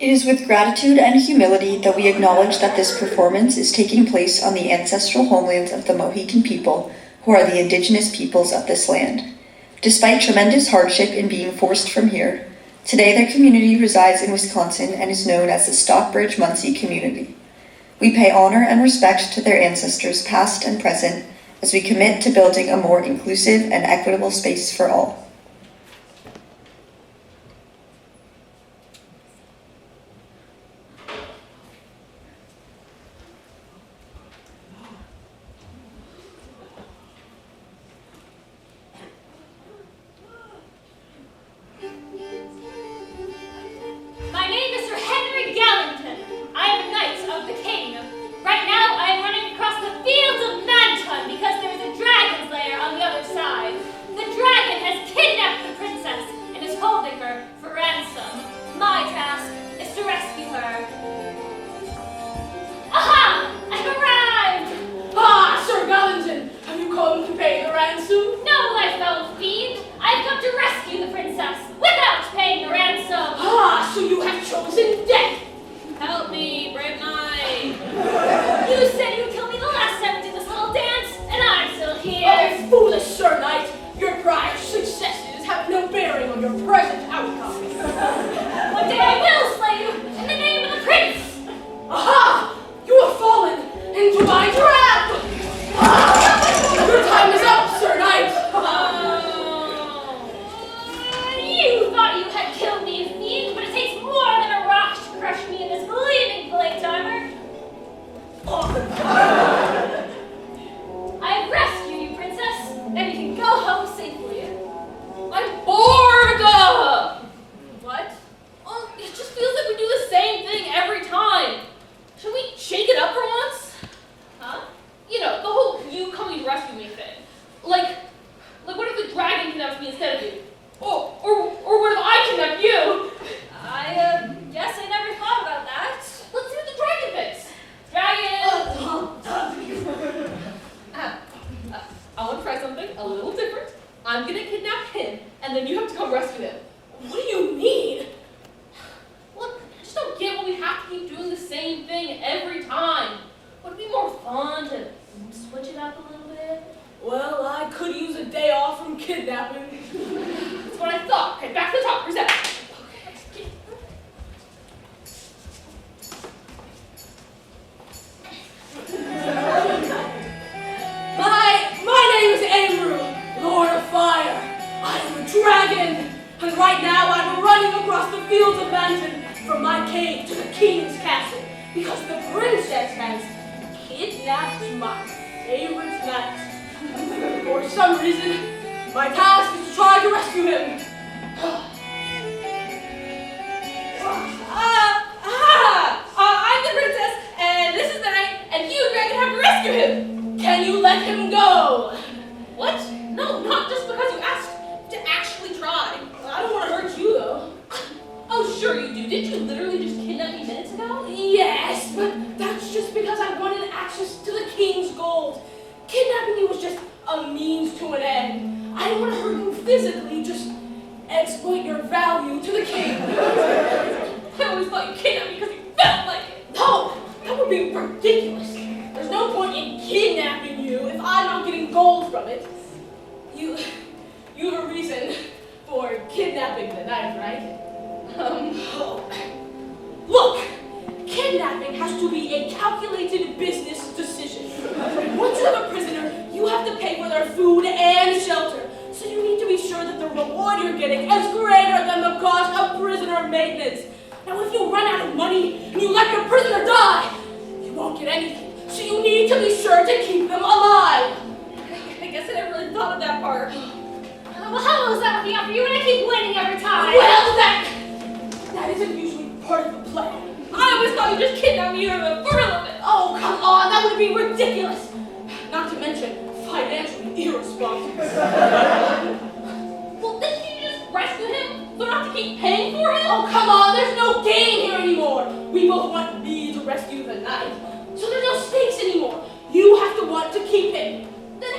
It is with gratitude and humility that we acknowledge that this performance is taking place on the ancestral homelands of the Mohican people, who are the indigenous peoples of this land. Despite tremendous hardship in being forced from here, today their community resides in Wisconsin and is known as the Stockbridge-Muncie community. We pay honor and respect to their ancestors past and present as we commit to building a more inclusive and equitable space for all.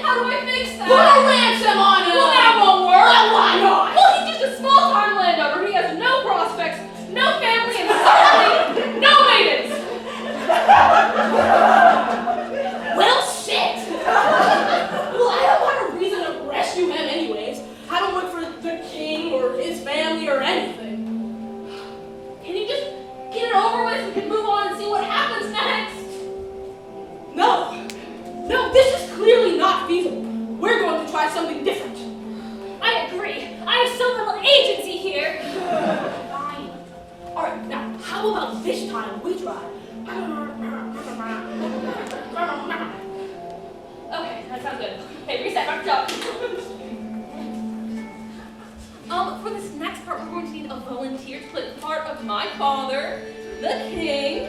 How do I fix that? Put a ransom on him! Well, that won't work. Well, why not? Well, he's just a small-time landowner. He has no prospects, no family, and How about this time we try? Okay, that sounds good. Okay, reset, back up. For this next part, we're going to need a volunteer to play the part of my father, the king.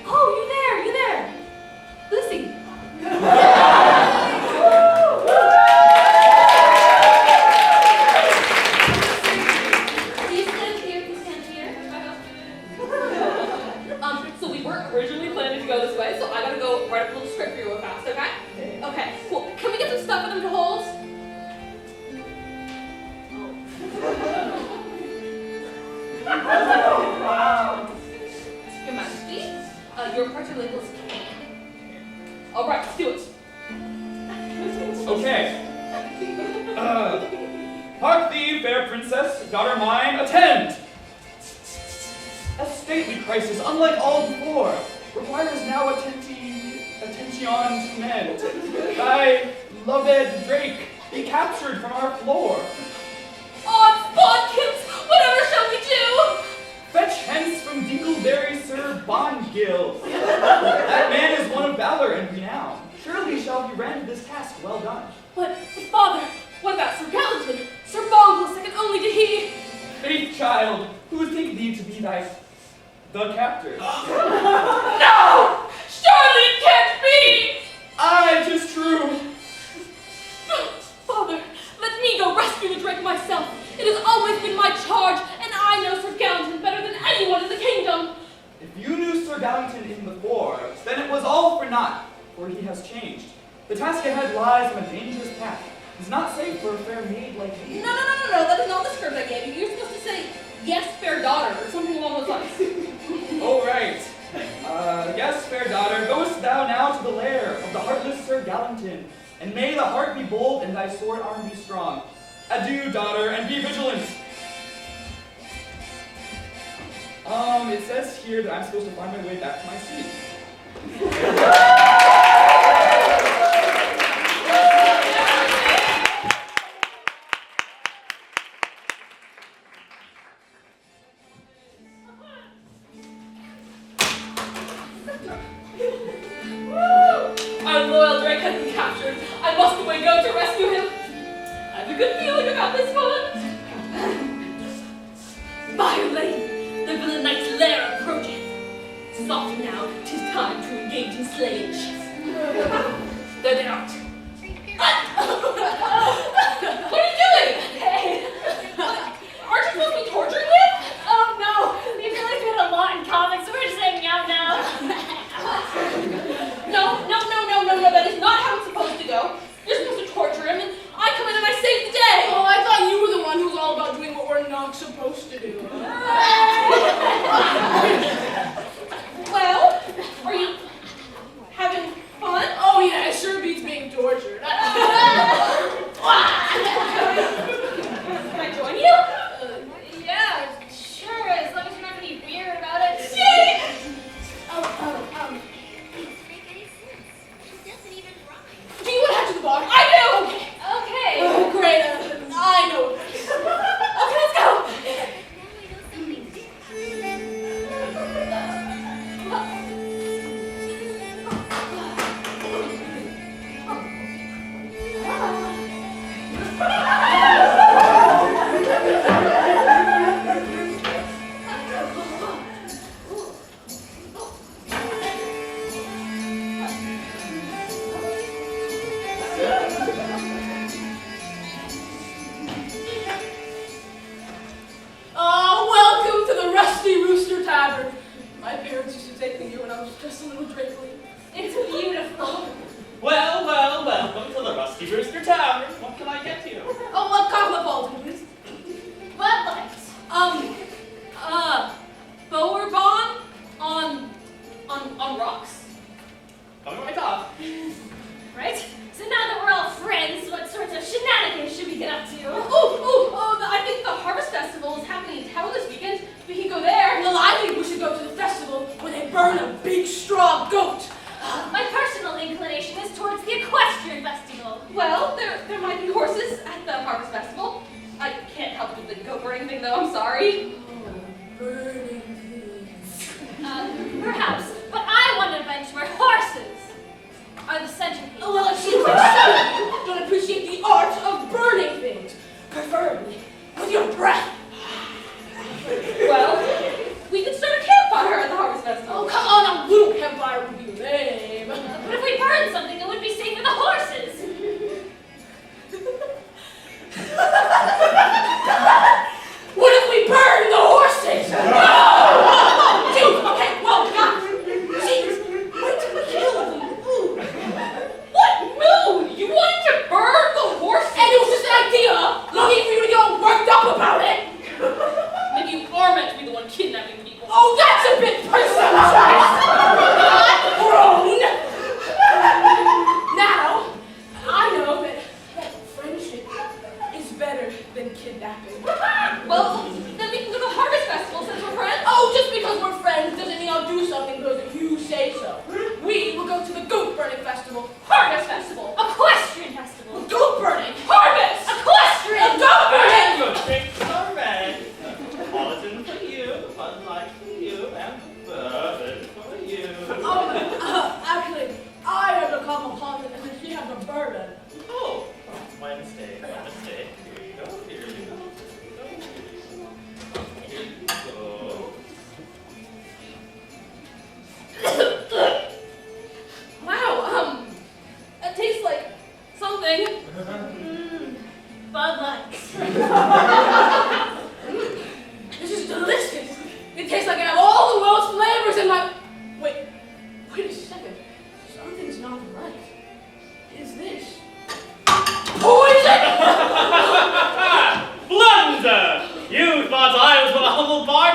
Oh, you there, Lucy. So we weren't originally planning to go this way, so I gotta go write up a little script for you real fast, okay? Okay, cool. Can we get some stuff for them to hold? Wow. Your Majesty, your party label is king. All right, let's do it. Okay. Hark thee, fair princess, daughter mine, attend! A stately crisis, unlike all before, requires now attention to men. Thy loved Drake be captured from our floor. Odds bodkins, whatever shall we do? Fetch hence from Dingleberry Sir Bondgill. That man is one of valor and renown. Surely shall he rend this task well done. But father, what about Sir Gallatin? Sir Boggle, second only to he. Faith, child, who think thee to be the captor? No! Surely it can't be! Aye, 'tis true. Father, let me go rescue the Drake myself. It has always been my charge, and I know Sir Gallatin better than anyone in the kingdom. If you knew Sir Gallatin in the forest, then it was all for naught, for he has changed. The task ahead lies on a dangerous path. It's not safe for a fair maid like me. No, that is not the script I gave you. You're supposed to say, yes, fair daughter, or something along those lines. Oh, right. Yes, fair daughter, goest thou now to the lair of the heartless Sir Gallatin, and may the heart be bold and thy sword arm be strong. Adieu, daughter, and be vigilant. It says here that I'm supposed to find my way back to my seat. Our loyal Drake has been captured. I must away go to rescue him. I have a good feeling about this one. Fire lane, the villain knight's lair approacheth. Soft now, 'tis time to engage in slaying. They're out. What are you doing? Hey. Aren't you supposed to be torturing him? Oh no, we realized we had a lot in common, so we're just hanging out now. No, that is not how it's supposed to go. You're supposed to torture him, and I come in and I save the day. Oh, I thought you were the one who was all about doing what we're not supposed to do. Well, are you having fun? Oh yeah, it sure beats being tortured.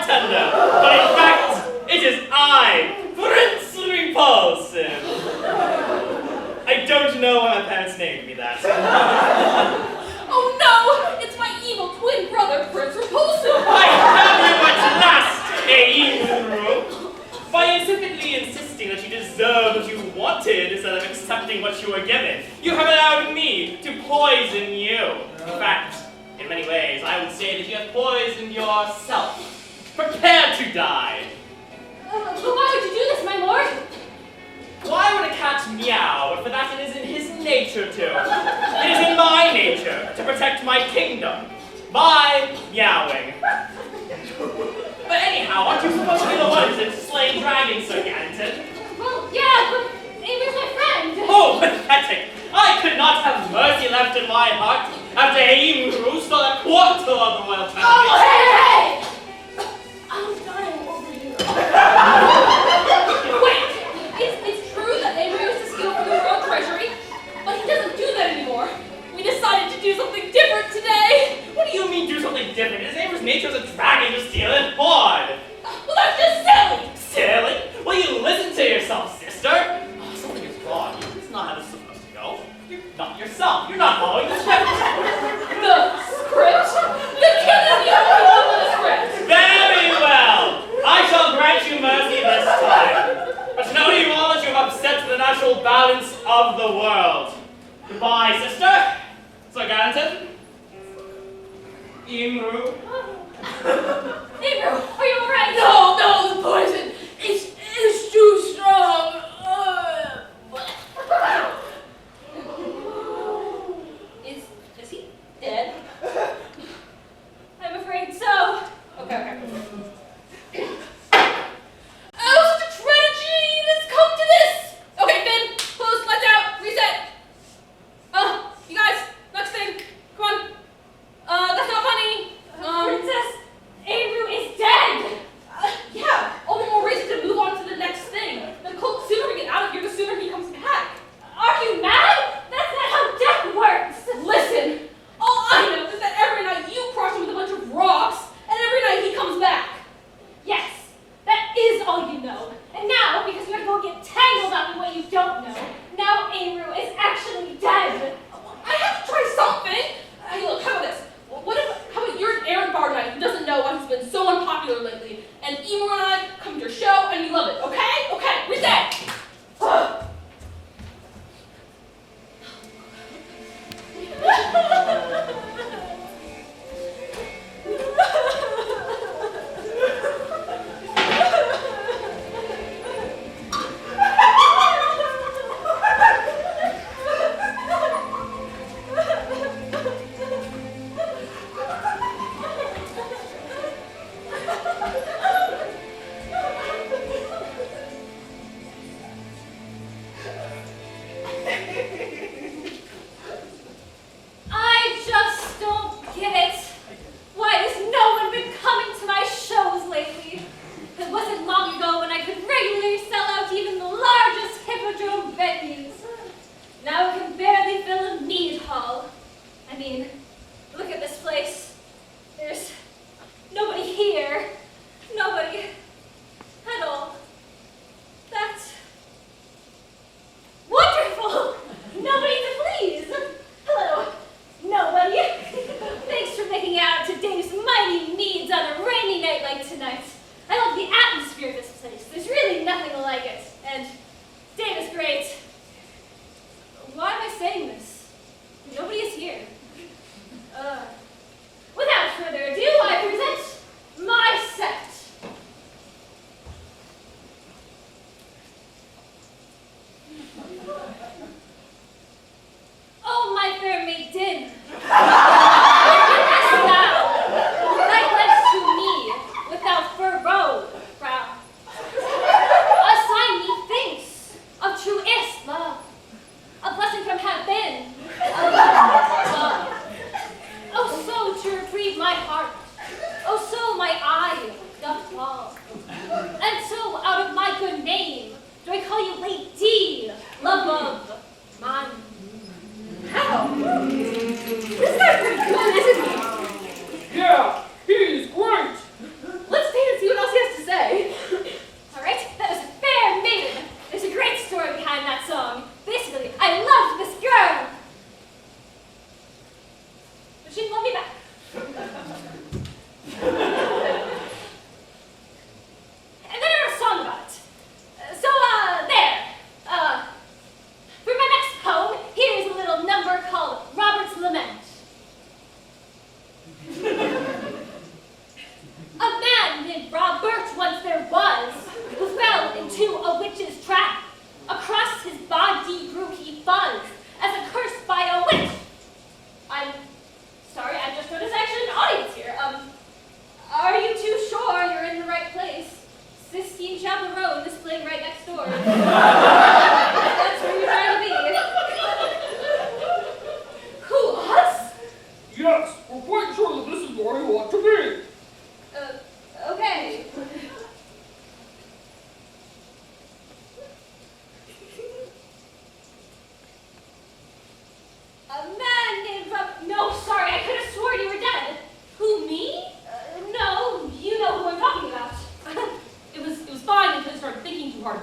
bartender, but in fact, it is I, Prince Repulsive. I don't know why my parents named me that. Oh no! It's my evil twin brother, Prince Repulsive! I have you at last, Imru! By insipidly insisting that you deserve what you wanted instead of accepting what you were given, you have allowed me to poison you. In fact, in many ways, I would say that you have poisoned yourself. Prepare to die. But why would you do this, my lord? Why would a cat meow if that it is in his nature to? It is in my nature to protect my kingdom by meowing. But anyhow, aren't you supposed to be the ones that slay dragons, Sir Ganton? Well, yeah, but Amy's my friend. Oh, pathetic! I could not have mercy left in my heart after Imru stole a quarter of the royal family. Oh, hey! I'm dying over here. Wait! It's true that Avery used to steal from the royal treasury, but he doesn't do that anymore. We decided to do something different today. What do you mean do something different? It is Amru's nature as a dragon to steal and hoard. Well, that's just silly! Silly? Will you listen to yourself, sister? Oh, something is wrong. It's not how this is supposed to go. You're not yourself. You're not following the script. The script? The king is the only one with a script! Very well. I shall grant you mercy this time. But know you all that you have upset the natural balance of the world. Goodbye, sister. Sir Ganton. Imru. Amber, are you alright? No, the poison is too strong. Is he dead? I'm afraid so. Okay. Oh, such a tragedy! Let's come to this! Okay, Finn, close, lights out, reset. You guys, next thing. Come on. That's not funny. Princess, Amber is dead. Yeah, all the more reason to move on to the next thing. The sooner we get out of here, the sooner he comes back. Are you mad? That's not how death works. Listen, all I know is that every night you crush him with a bunch of rocks, and every night he comes back. Yes,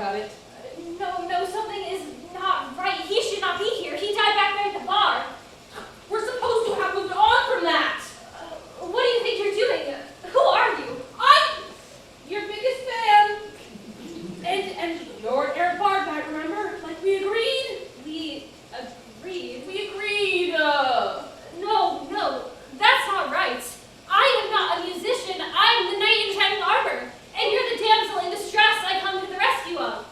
about it. No, something is not right. He should not be here. He died back there at the bar. We're supposed to have moved on from that. What do you think you're doing? Who are you? I'm your biggest fan. And you're Eric Bardback, remember? Like we agreed? We agreed. We agreed. No, that's not right. I am not a musician. I am the knight in shining armor. And you're the damsel in distress I come to the rescue of.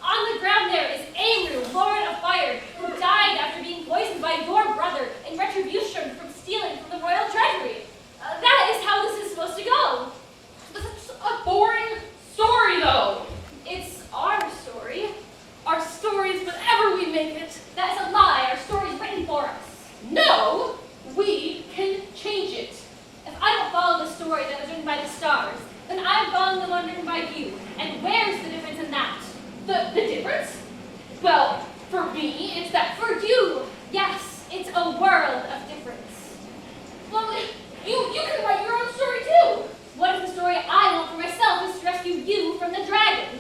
On the ground there is Amru, Lord of Fire, who died after being poisoned by your brother in retribution from stealing from the royal treasury. That is how this is supposed to go. That's a boring story, though. It's our story. Our stories, whatever we make it. That is a lie. Our story is written for us. No, we can change it. If I don't follow the story that was written by the stars, then I'm following the one written by you. And where's the difference in that? The difference? Well, for me, it's that For you, yes, it's a world of difference. well, you can write your own story too. What if the story I want for myself is to rescue you from the dragon?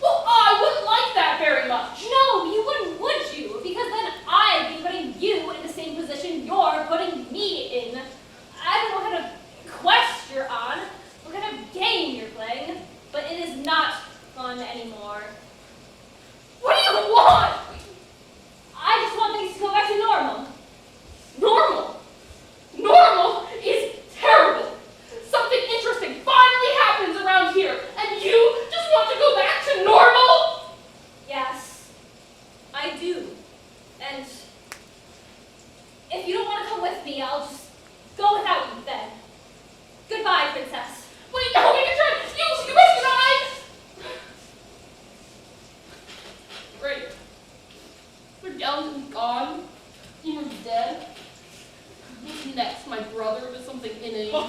Well, I wouldn't like that very much. No, you wouldn't, would you? Because then I'd be putting you in the same position you're putting me in. I don't know what kind of quest you're on, what kind of game you're playing, but it is not fun anymore. What do you want? I just want things to go back to normal. Normal. Normal is terrible. Something interesting finally happens around here, and you just want to go back to normal? Yes, I do. And if you don't want to come with me, I'll just go without you then. Goodbye, princess. Wait, no, we can try. You rescued I. Great. We're down and gone. Emer's dead. What's next? My brother with something in it. Well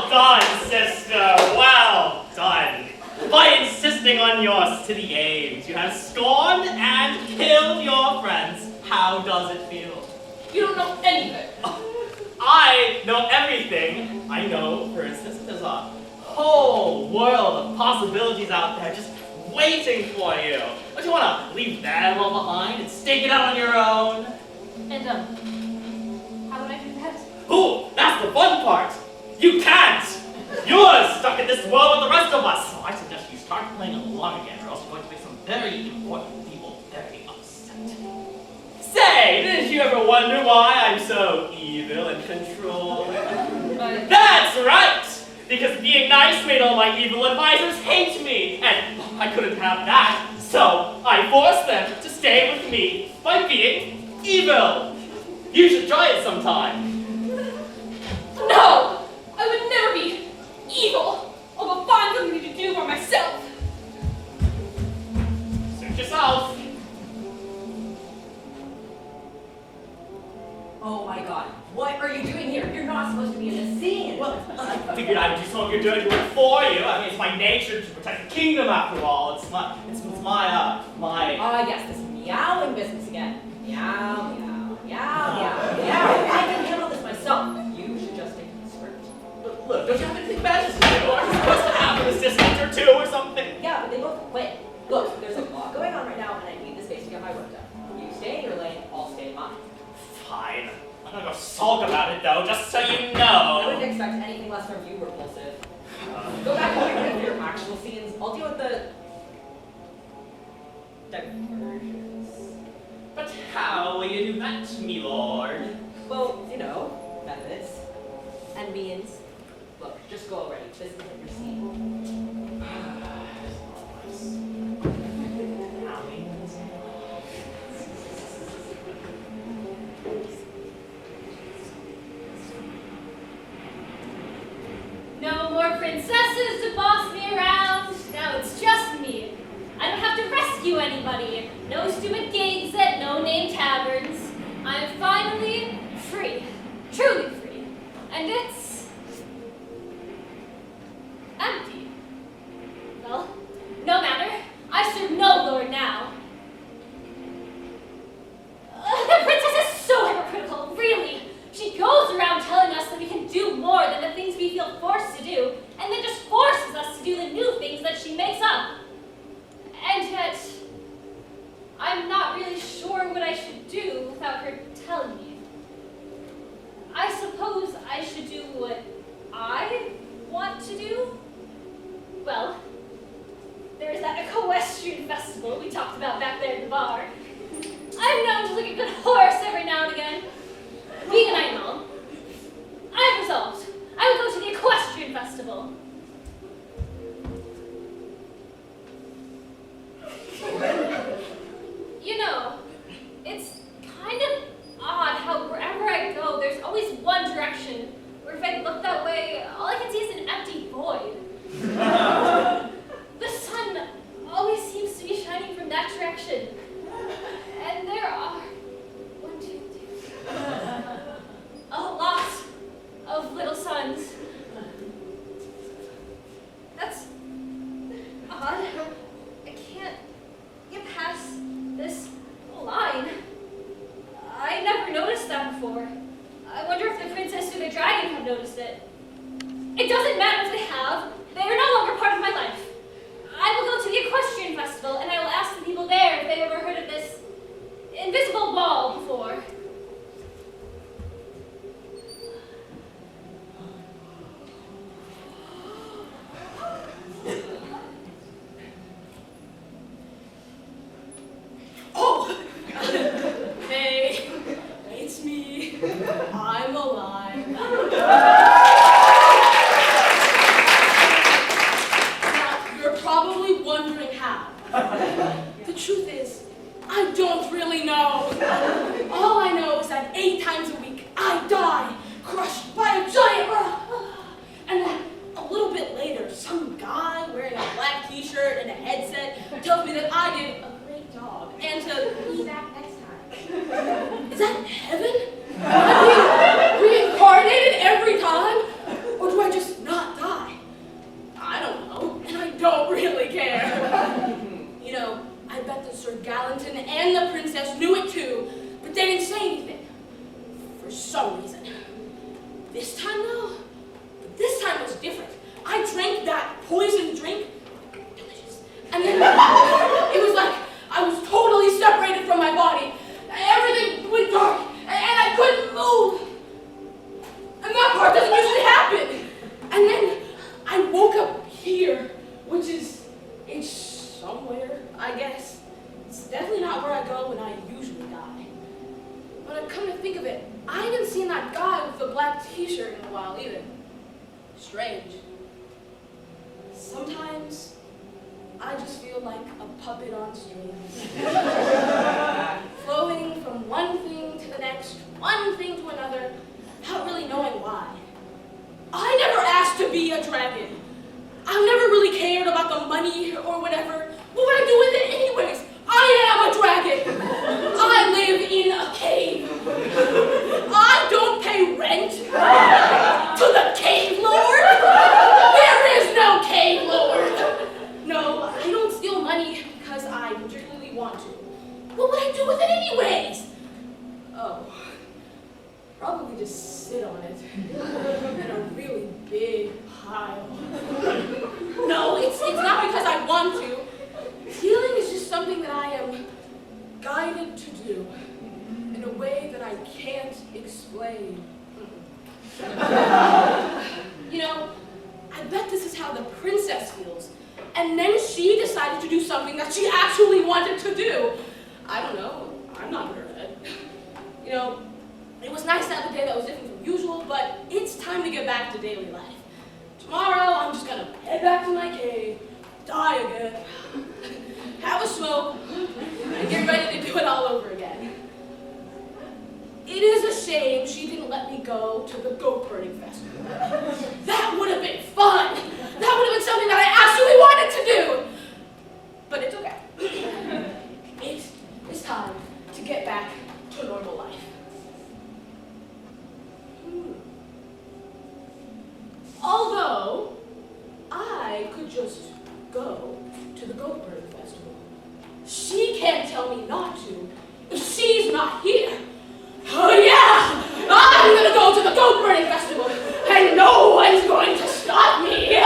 done, sister. Well done. By insisting on your city aims, you have scorned and killed your friends. How does it feel? You don't know anything. I know everything. I know, for instance, there's a whole world of possibilities out there just waiting for you. Don't you want to leave them all behind and stake it out on your own? And, how would I do that? Ooh, that's the fun part. You can't. You're stuck in this world with the rest of us. So I suggest you start playing along again, or else you're going to make some very important people very upset. Say, didn't you ever wonder why I'm so evil and controlling? That's right! Because being nice made all my evil advisors hate me, and I couldn't have that, so I forced them to stay with me by being evil. You should try it sometime. No! I would never be evil. I'll go find something to do for myself. Suit yourself. Oh my god, what are you doing here? You're not supposed to be in this scene. Well, I figured I would do some of your dirty work for you. I mean, it's my nature to protect the kingdom after all. It's my. Yes, this meowing business again. Meow, meow, meow, meow, meow. I can handle this myself. You should just stick to the script. Look, don't you have anything better to do? Are you supposed to have an assistant or two or something? Yeah, but they both quit. Look, there's a lot going on right now, and I need the space to get my work done. You stay in your lane, I'll stay in mine. Fine. I'm gonna go sulk about it though, just so you I know. wouldn't expect anything less from you, Repulsive. Go back and do your actual scenes. I'll deal with the diversions. But how will you do that, me lord? Well, you know, methods and means. Look, just go already. This isn't your scene. No more princesses to boss me around. Now it's just me. I don't have to rescue anybody. No stupid games at no-name taverns. I'm finally free. Truly free. And it's empty. Well, no matter. I serve no lord now. The princess is so hypocritical, really. She goes around telling us that we can do more than the things we feel forced to do, and have noticed it. It doesn't matter if they have. They are no longer part of my life. I will go to the equestrian festival, and I will ask the people there if they've ever heard of this invisible ball before. Oh! Hey, it's me. I'm alive. Now, you're probably wondering how. The truth is, I don't really know. All I know is that 8 times a week, I die, crushed by a giant rock. And then, a little bit later, some guy wearing a black t-shirt and a headset tells me that I did a great job and to be back next time. Is that heaven? Am I being reincarnated every time? Or do I just not die? I don't know, and I don't really care. You know, I bet that Sir Galanton and the princess knew it too, but they didn't say anything. For some reason. This time though, this time was different. I drank that poison drink. Delicious. And then it was like I was totally separated from my body. Everything went dark, and I couldn't move. And that part doesn't usually happen. And then I woke up here, which is, it's somewhere, I guess. It's definitely not where I go when I usually die. But I've come to think of it, I haven't seen that guy with the black t-shirt in a while either. Strange. Sometimes I just feel like a puppet on strings. Flowing from one thing to the next, one thing to another, without really knowing why. I never asked to be a dragon. I've never really cared about the money or whatever. What would I do with it anyways? I am a dragon. I live in a cave. I don't pay rent to the cave lord. There is no cave lord. No, I don't steal money because I particularly want to. What would I do with it anyways? Oh, probably just sit on it in a really big pile. No, it's not because I want to. Healing is just something that I am guided to do in a way that I can't explain. You know, I bet this is how the princess feels. And then she decided to do something that she actually wanted to do. I don't know. I'm not in her head. You know, it was nice to have a day that was different from usual, but it's time to get back to daily life. Tomorrow, I'm just gonna head back to my cave, die again, have a smoke, and get ready to do it all over again. It is a shame she didn't let me go to the goat burning festival. That would have been fun. That would have been something that I actually wanted to do. But it's okay. It is time to get back to normal life. Although, I could just go to the goat burning festival. She can't tell me not to if she's not here. Oh yeah! I'm gonna go to the goat burning festival, and no one's going to stop me!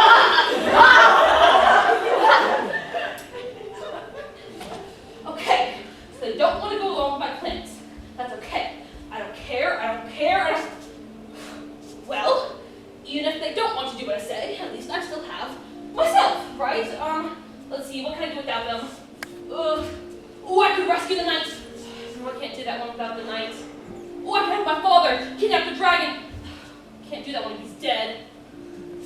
Okay, so they don't want to go along with my plans. That's okay. I don't care. Well, even if they don't want to do what I say, at least I still have myself, right? Let's see, what can I do without them? Oh, I could rescue the knight. No, I can't do that one without the knight. Oh, I can help my father kidnap the dragon. Can't do that when he's dead.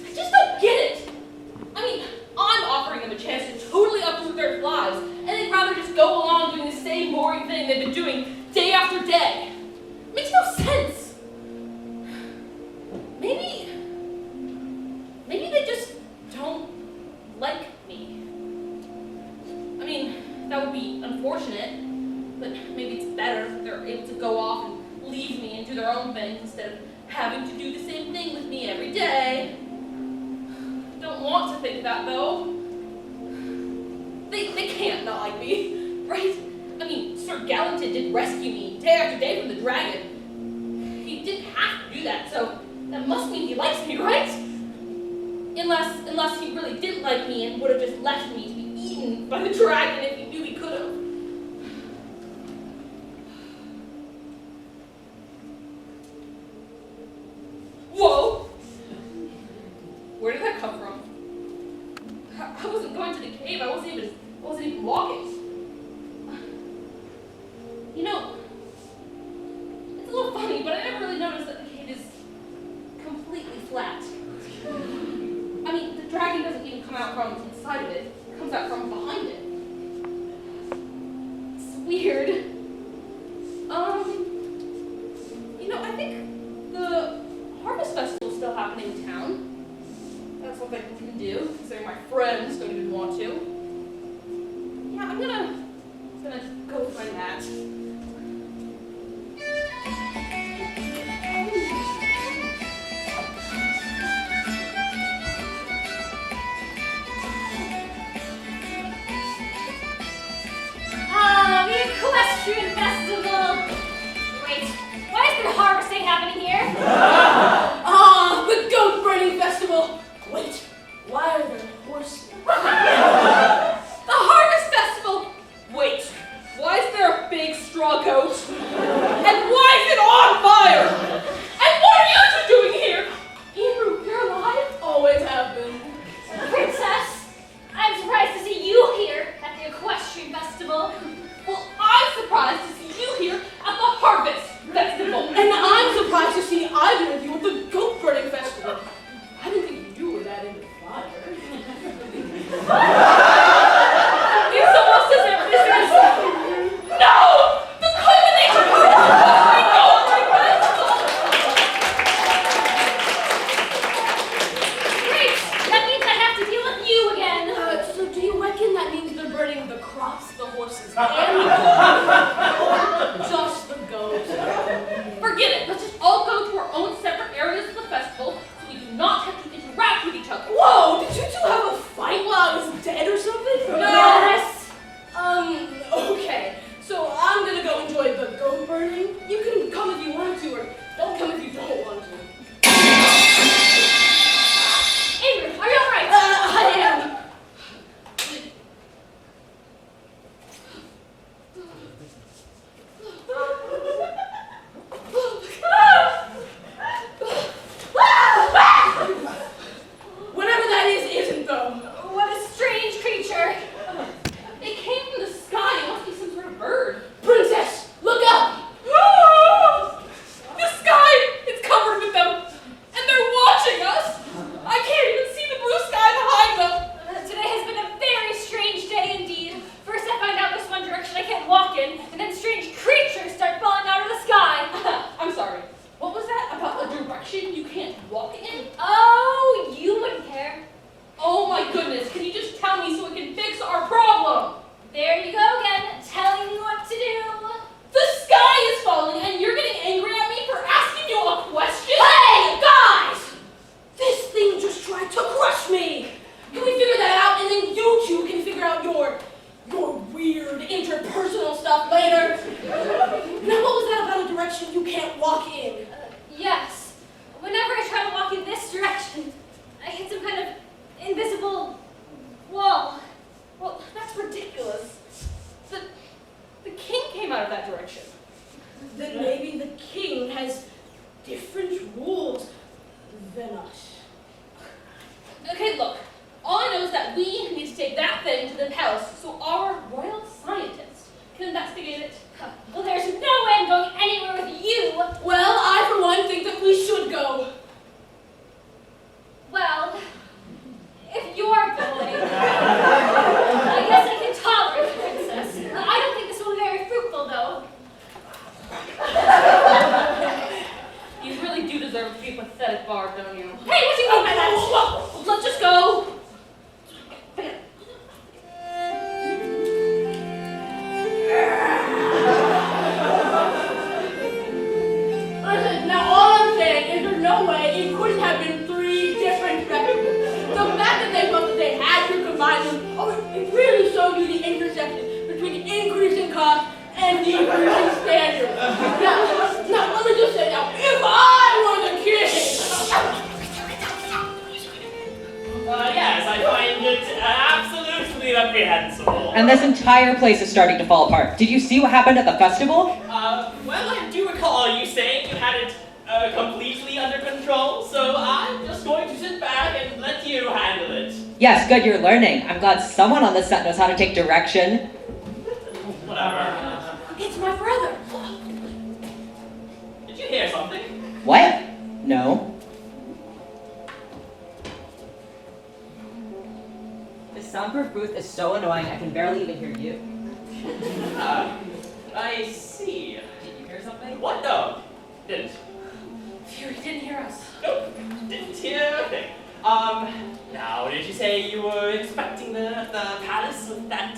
I just don't get it. I mean, I'm offering them a chance to totally uproot their lives, and they'd rather just go along doing the same boring thing they've been doing day after day. It makes no sense. Maybe they just don't like me. I mean, that would be unfortunate, but maybe it's better if they're able to go off and leave me and do their own thing instead of having to do the same thing with me every day. Don't want to think that though. They can't not like me, right? I mean, Sir Galanton did rescue me day after day from the dragon. He didn't have to do that, so That must mean he likes me, right? Unless he really didn't like me and would have just left me to be eaten by the dragon if he knew he could have. Whoa! Where did that come from? I wasn't going to the cave. I wasn't even walking. You know, it's a little funny, but I never really noticed that the cave is completely flat. I mean, the dragon doesn't even come out from inside of it. It comes out from behind it. It's weird. You know, I think the Harvest Festival is still happening in town. That's something we can do, considering my friends don't even want to. Yeah, I'm gonna go find that. The Equestrian Festival! Wait, why is there harvesting happening here? The goat burning festival. Wait, why are there horses? The Harvest Festival! Wait, why is there a big straw goat? And why is it on fire? And what are you two doing here? Ebru, you're alive? Always have been. Princess, I'm surprised to see you here at the Equestrian Festival. Well, I'm surprised to see you here at the Harvest Festival. And I'm surprised to see either of you at the goat burning festival. I didn't think you were that into fire. It's almost as if this is... No! The culmination of the goat festival! Great! That means I have to deal with you again. So do you reckon that means they're burning the crops, the horses, and the goats? Or just the goats? Forget it. Let's just all go to our own separate areas of the festival so we do not have to interact with each other. Whoa! Did you two have a fight while I was dead or something? Yes! Okay. So I'm gonna go enjoy the goat burning. You can come if you want to, or don't come if you don't want to. Ingrid, are you alright? I am. Whatever that is, isn't though. What a strange creature. It came from the sky. It must be some sort of bird. Princess, look up! The sky! It's covered with them. And they're watching us. I can't even see the blue sky behind them. Today has been a very strange day indeed. First I find out this one direction I can't walk in, and then strange creatures start falling out of the sky. I'm sorry. What was that about a direction you can't walk in? Oh, you wouldn't care. Oh my goodness. Can you just tell me so we can fix our problem? There you go again, telling you what to do. The sky is falling and you're getting angry at me for asking you a question? Hey, guys! This thing just tried to crush me! Can we figure that out, and then you two can figure out your weird interpersonal stuff later? Now, what was that about a direction you can't walk in? Yes. Whenever I try to walk in this direction, I hit some kind of invisible wall. Well, that's ridiculous. The king came out of that direction. Then maybe the king has different rules than us. Okay, look. All I know is that we need to take that thing to the palace so our royal scientist can investigate it. Well, there's no way I'm going anywhere with you. Well, I for one think that we should go. Well, if you're going, I guess I can tolerate the princess. I don't think this will be very fruitful, though. You really do deserve to be a pathetic bard, don't you? Hey, what do you mean by that? Let's just go. Listen, now all I'm saying is there's no way it couldn't have been 3 different festivals. The fact that they felt that they had to combine them, it really showed you the intersection between increasing cost and decreasing standards. Now, let me just say now, if I were the king, it absolutely reprehensible. And this entire place is starting to fall apart. Did you see what happened at the festival? Well, I do recall you saying you had it completely under control, so I'm just going to sit back and let you handle it. Yes, good, you're learning. I'm glad someone on the set knows how to take direction. Whatever. It's my brother. Did you hear something? What? No. This soundproof booth is so annoying I can barely even hear you. I see. Did you hear something? What? No. Didn't. Fury didn't hear us. Nope. Didn't hear a thing. Now, did you say you were inspecting the palace with that,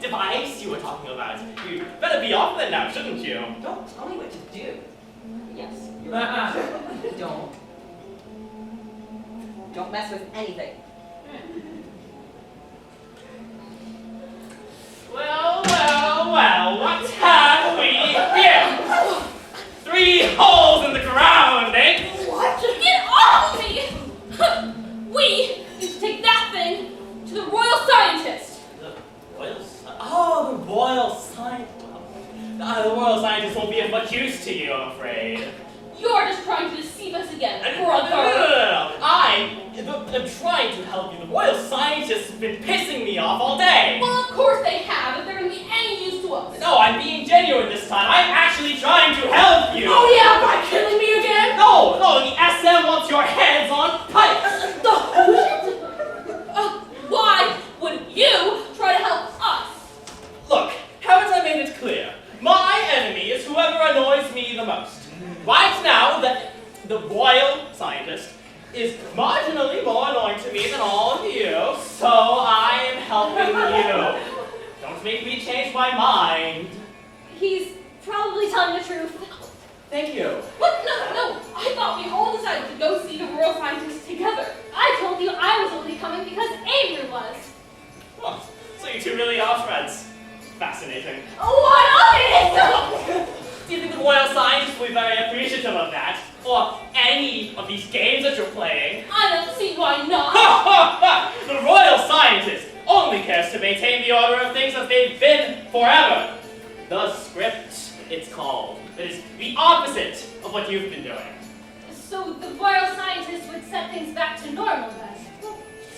device you were talking about? You better be off then now, shouldn't you? Don't tell me what to do. Yes, you're right. Don't mess with anything. Well, what have we here? 3 holes in the ground, eh? What? Get off of me! We need to take that thing to the royal scientist. The royal Oh, the royal scientist. The royal scientist won't be of much use to you, I'm afraid. You're just trying to deceive us again, No. brother. I'm trying to help you. The royal scientists have been pissing me off all day. Well, of course they have, if they're going to be any use to us. No, I'm being genuine this time. I'm actually trying to help you. Oh yeah, by killing me again? No, the SM wants your heads on pikes. The Hojit? Why would you try to help us? Look, haven't I made it clear? My enemy is whoever annoys me the most. Right now, the royal scientist is marginally more annoying to me than all of you, so I am helping you. Don't make me change my mind. He's probably telling the truth. Thank you. What? No. I thought we all decided to go see the royal scientist together. I told you I was only coming because Avery was. Oh, so you two really are friends. Fascinating. What of it? Do you think the royal scientist will be very appreciative of that? Or any of these games that you're playing? I don't see why not. The royal scientist only cares to maintain the order of things as they've been forever. The script, it's called. It is the opposite of what you've been doing. So the royal scientist would set things back to normal then?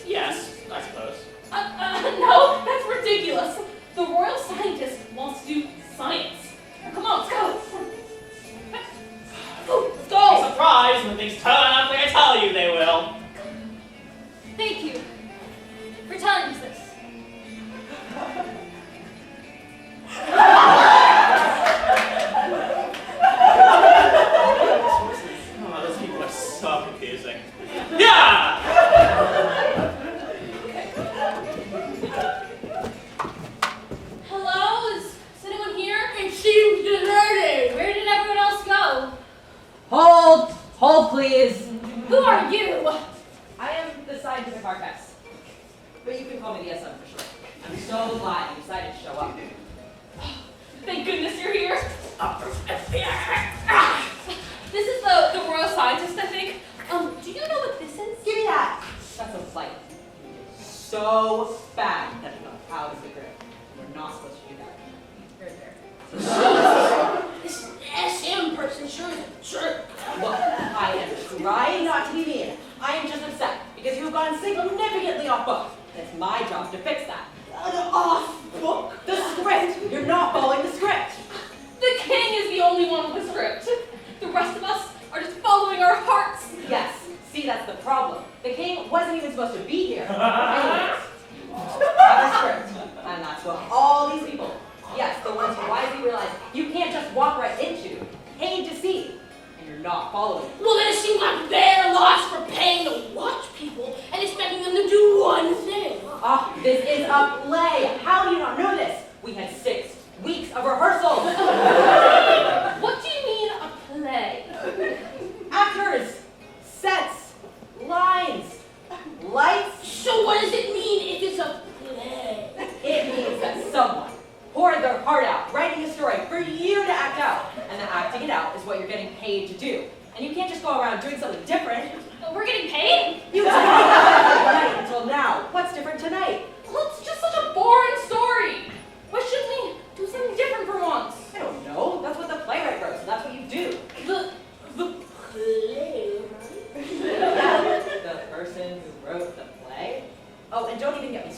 Yes, I suppose. No, that's ridiculous. The royal scientist wants to do science. Come on, let's go. Let's Be go. surprised when things turn out like I tell you they will. Thank you for telling us this. Oh, those people are so confusing. Yeah! Hello, is anyone here? It seems deserted. Where did everyone else go? Hold please. Who are you? I am the scientific archivist. But you can call me the SM for short. I'm so glad you decided to show up. Thank goodness you're here. This is the royal scientist, I think. Do you know what this is? Give me that! That's a flight. So bad that you're not proud of the grip. We're not supposed to do that. Right there. This SM person sure is a jerk. Look, I am trying not to be mean. I am just upset because you've gone significantly off book. And it's my job to fix that. Off book? The script! You're not following the script! The king is the only one with a script. The rest of us are just following our hearts. Yes, see, that's the problem. The king wasn't even supposed to be here. Anyways, have a script. And that's what all these people, yes, the ones who wisely realize you can't just walk right into, paid to see, and you're not following it. Well, then it seems like they're lost for paying to watch people and expecting them to do one thing. Ah, this is a play. How do you not know this? We had 6 weeks of rehearsals. What do you mean a play? Actors, sets, lines, lights. So what does it mean if it's a play? It means that someone poured their heart out, writing a story for you to act out. And then acting it out is what you're getting paid to do. And you can't just go around doing something different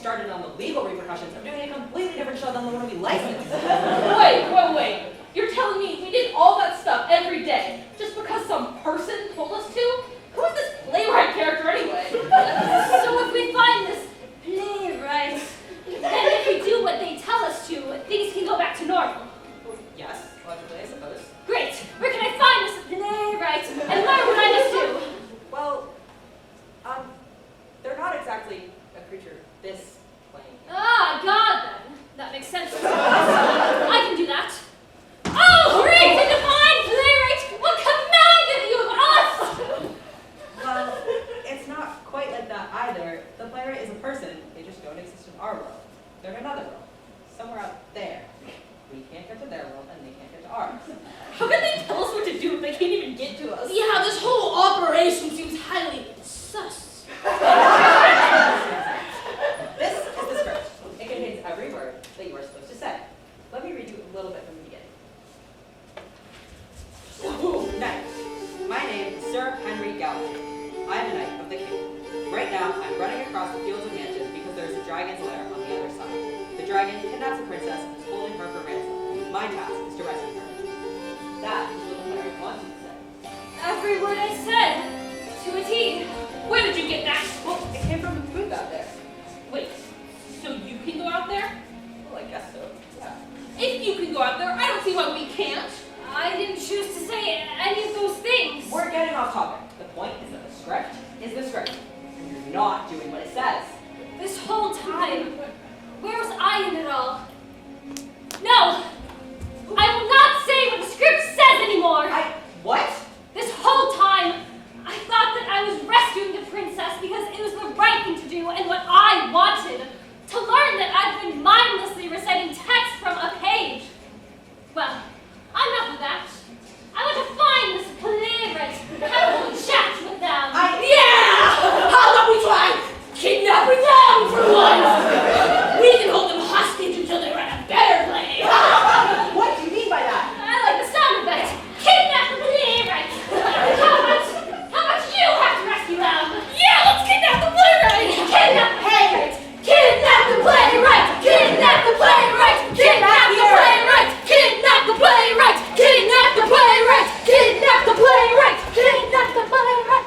started on the legal repercussions of doing a completely different show than the one we licensed. Wait. You're telling me we did all that stuff every day just because some person told us to? Who is this playwright character anyway? So if we find this playwright, then if we do what they tell us to, things can go back to normal. Yes, logically, I suppose. Great! Where can I find this playwright? And learn what I must do? Well, they're not exactly a creature this plain. Ah, God then. That makes sense. I can do that. Oh, great and divine playwright! What commanded you of us? Well, it's not quite like that either. The playwright is a person. They just don't exist in our world. They're in another world. Somewhere out there. We can't get to their world, and they can't get to ours. How can they tell us what to do if they can't even get to us? Yeah, this whole operation seems highly sus. This is the script. It contains every word that you are supposed to say. Let me read you a little bit from the beginning. Knight. My name is Sir Henry Gallagher. I am a knight of the king. Right now, I'm running across the fields of mansion because there's a dragon's lair on the other side. The dragon kidnaps a princess and is holding her for ransom. My task is to rescue her. That is what the playwright wants you to say. Every word I said, to a T. Where did you get that? Well, it came from the booth out there. Wait, so you can go out there? Well, I guess so. Yeah. If you can go out there, I don't see why we can't. I didn't choose to say any of those things. We're getting off topic. The point is that the script is the script. And you're not doing what it says. This whole time, where was I in it all? No! I will not say what the script says anymore! What? This whole time, I thought that I was rescuing the princess because it was the right thing to do and what I wanted. To learn that I've been mindlessly reciting text from a page. Well, enough of that. I want to find this playwright and have a little chat with them. Yeah! How about we try kidnapping them for once? We can hold them hostage until they write a better play. What do you mean by that? I like the sound of it. Kidnap the playwright. How much you have to rescue them? Yeah, let's kidnap the playwright. Kidnap the playwright. Kidnap the playwright. Kidnap the playwright. Kidnap the playwright. Kidnap the playwright. Kidnap the playwright. Kidnap the playwright. Kidnap the playwright.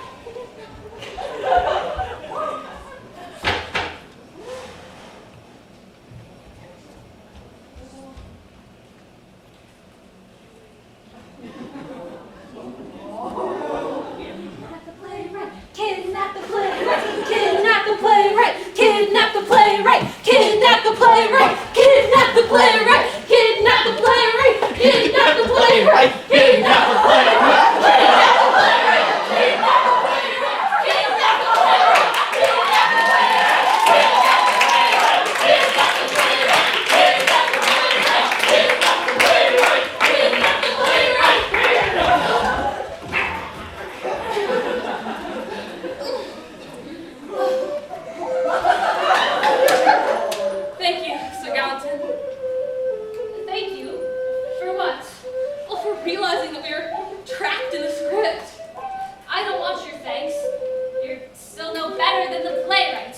Kidnap the playwright. Kidnap the playwright. Kidnap the playwright. Kidnap the playwright. Kidnap the playwright. Kidnap the playwright. Kidnap the playwright. Kidnap the Thank you, Sir Gallatin. Thank you. For what? Well, for realizing that we were trapped in the script. I don't want your thanks. You're still no better than the playwright.